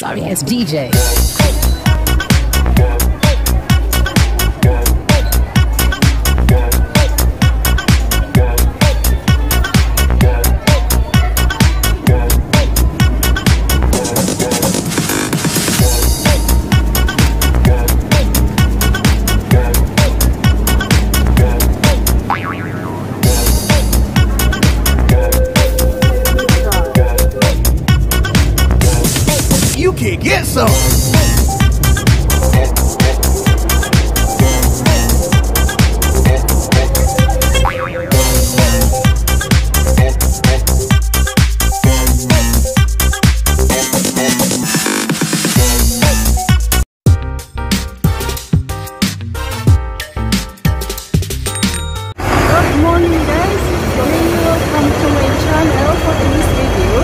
sorry ass DJ. You can get some. Good morning guys, welcome to my channel. For this video,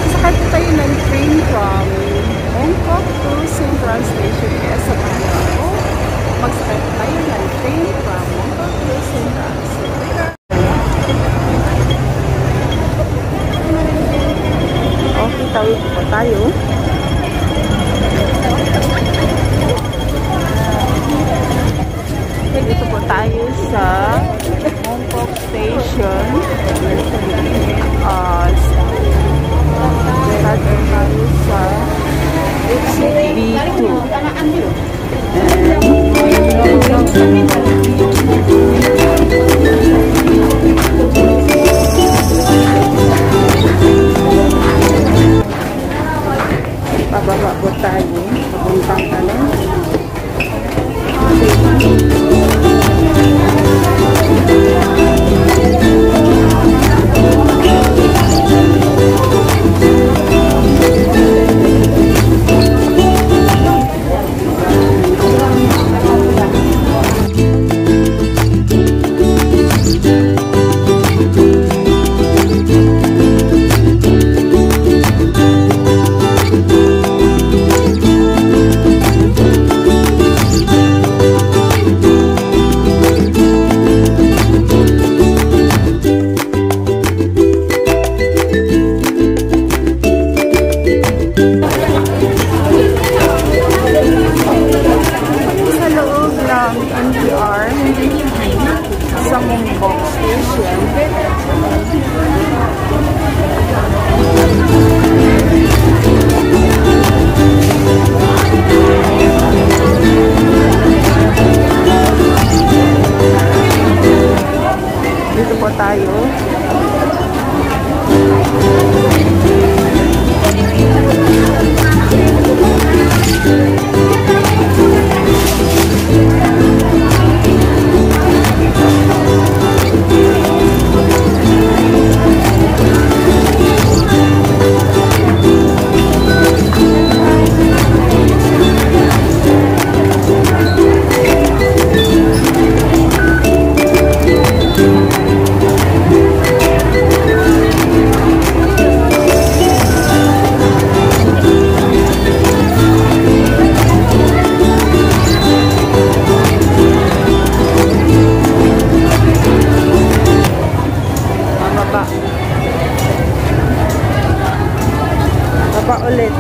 sasakay po tayo ng train from Mongkok to Central Station sa Admiralty. Magsakay po tayo ng train from Mongkok to Central. Okay, tawid po tayo. Dito po tayo sa Mongkok Station. Start tayo sa exit B2. Pababa po tayo. Papuntang tanong. MTR sa Mongkok Station. Dito po tayo. Baba ulit.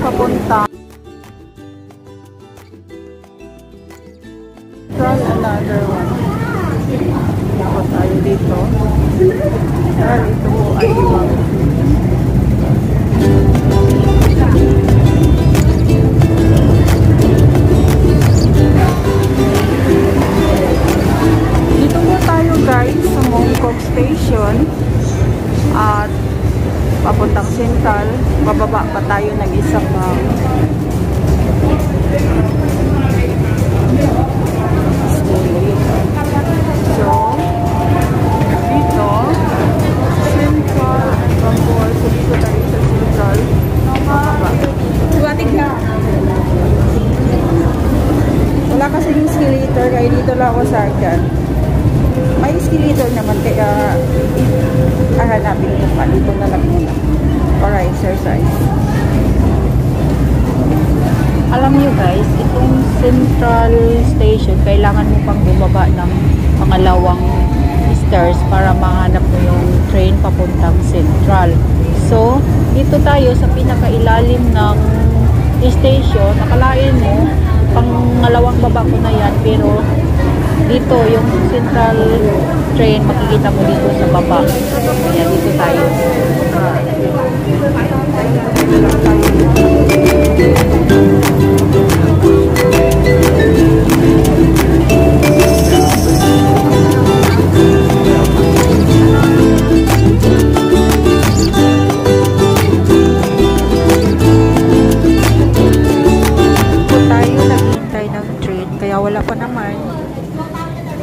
Papunta. Try another one. Dapat tayo dito. Dahil ito ay iwang. Dito po tayo guys sa Mongkok Station. At papuntang Central. Bababa pa tayo ng isang so dito Central Bangor. So dito tayo sa Central. Wala kasi yung escalator kaya dito lang ako sa akin. May escalator naman kaya hanapin ko pa. Dito na lang muna para exercise. Alam nyo guys, itong Central Station, kailangan mo pang bumaba ng pangalawang stairs para mahanap mo yung train papuntang Central. So, dito tayo sa pinakailalim ng station. Nakalain mo, pangalawang baba ko na yan, pero dito yung Central train, makikita mo dito sa baba. Ayan, dito tayo. Wala pa naman.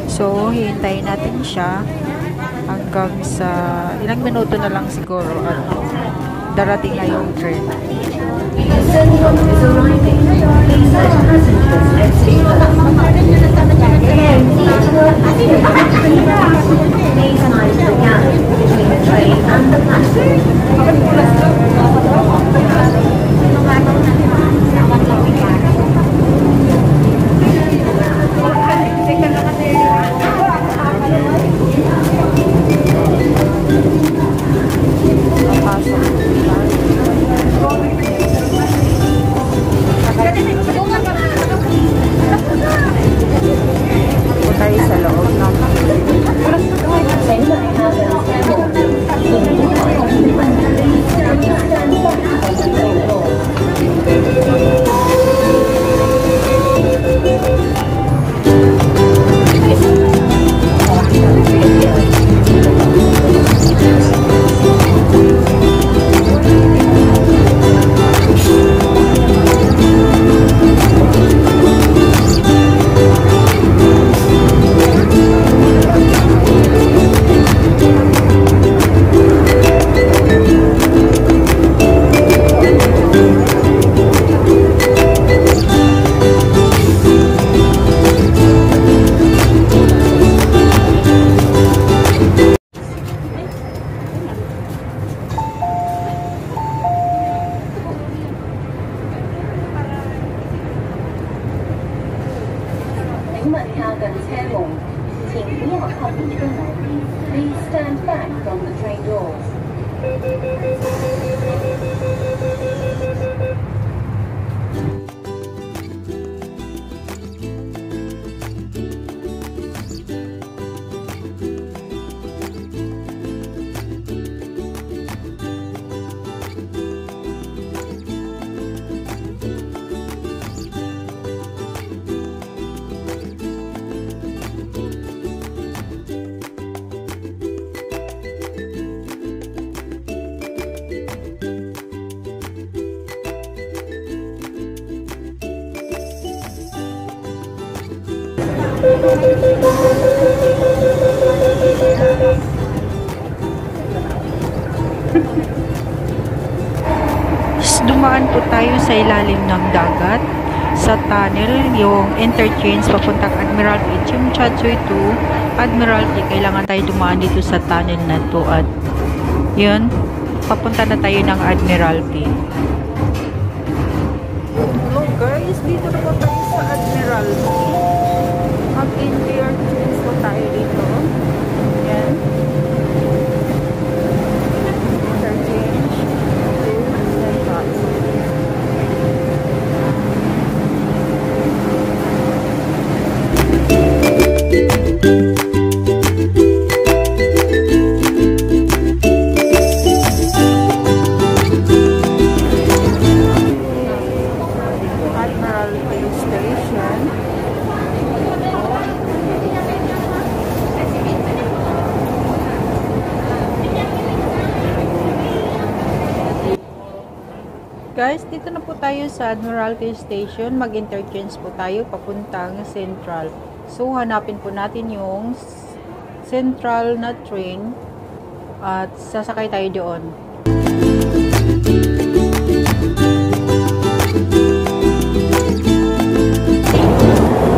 So, hihintayin natin siya hanggang sa ilang minuto na lang siguro at darating na yung train. Please stand back from the train doors. Dumaan po tayo sa ilalim ng dagat sa tunnel, yung interchange papuntang Admiralty, Chimchachoy to Admiralty. Kailangan tayo dumaan dito sa tunnel na to at yun, papunta na tayo ng Admiralty. Hello guys, dito na po tayo sa Admiralty. Mag-MTR po tayo dito. Yan. Interchange to Central. Admiralty Station. Guys, dito na po tayo sa Admiralty Station. Mag-interchange po tayo papuntang Central. So, hanapin po natin yung Central na train at sasakay tayo doon.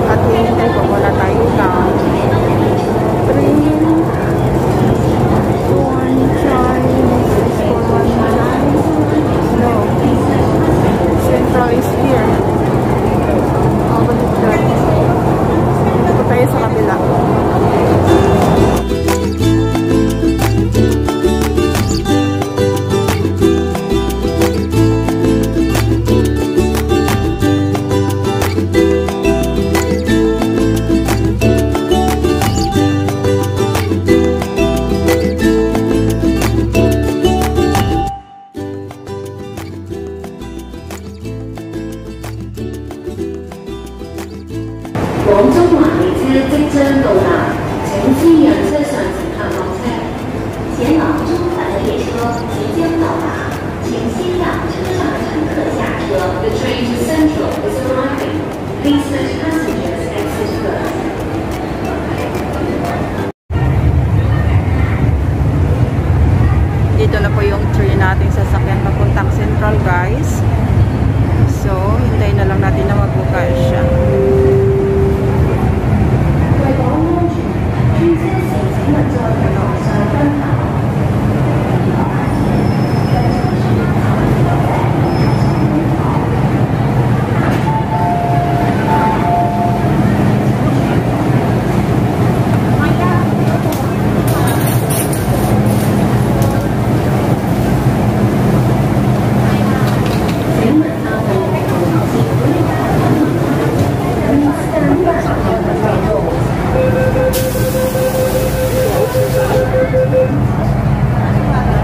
At hinintay po muna tayo ng train. Central is here. Balik na. Dito po tayo sa kabila. The train to Central is arriving. Please let passengers exit first. Dito na po yung train natin sasakyan papuntang Central, guys. So, hintayin na lang natin na magbuka siya.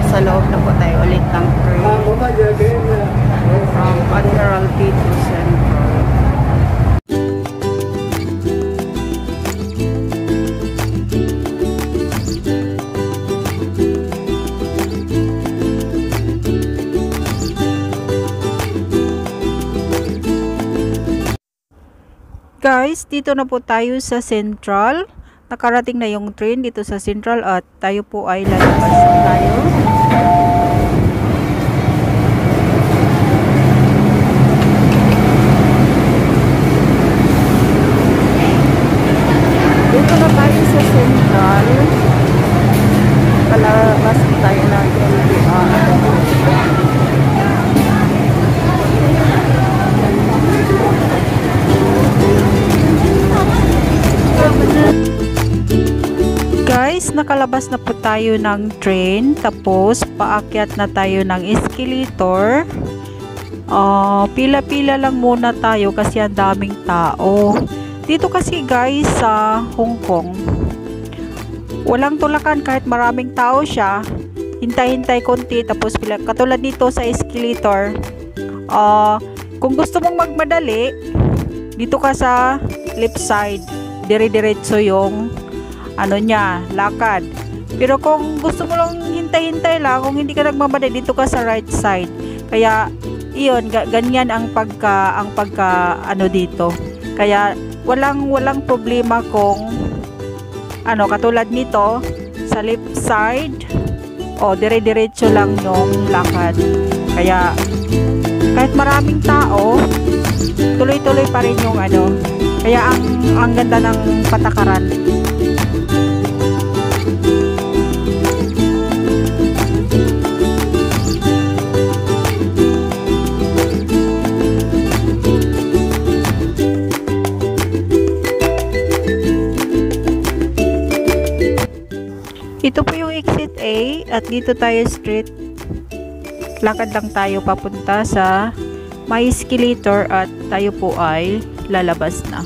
Sa loob na po tayo ulit ng train from Admiralty to Central. Guys, dito na po tayo sa Central. Nakarating na yung train dito sa Central at tayo po ay lalabas na tayo. Dito na tayo sa Central. Palabas tayo ng MTR. Guys, nakalabas na po tayo ng train, tapos paakyat na tayo ng escalator. Pila-pila lang muna tayo kasi ang daming tao. Dito kasi guys sa Hong Kong, walang tulakan kahit maraming tao siya. Hintay-hintay konti tapos pila. Katulad nito sa escalator, kung gusto mong magmadali, dito ka sa left side, dire-diretso yung ano niya, lakad. Pero kung gusto mo lang hintay-hintay lang, kung hindi ka nagmamadali, dito ka sa right side. Kaya iyon, ganyan ang pagka ano dito. Kaya walang problema kung ano, katulad nito sa left side, dire-diretso lang yung lakad. Kaya kahit maraming tao, tuloy-tuloy pa rin yung ano. Kaya ang ganda ng patakaran. Ito po yung exit A at dito tayo straight. Lakad lang tayo papunta sa may escalator at tayo po ay lalabas na.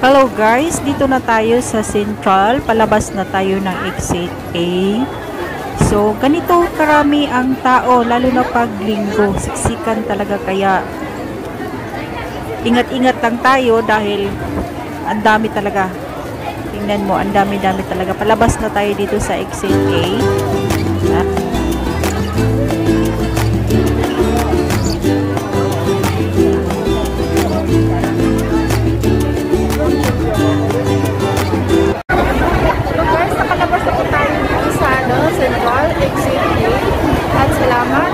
Hello guys, dito na tayo sa Central. Palabas na tayo ng exit A. So, ganito karami ang tao, lalo na pag linggo. Siksikan talaga, kaya ingat-ingat lang tayo dahil ang dami talaga. Tingnan mo, ang dami-dami talaga. Palabas na tayo dito sa exit A. Central, exit A. At salamat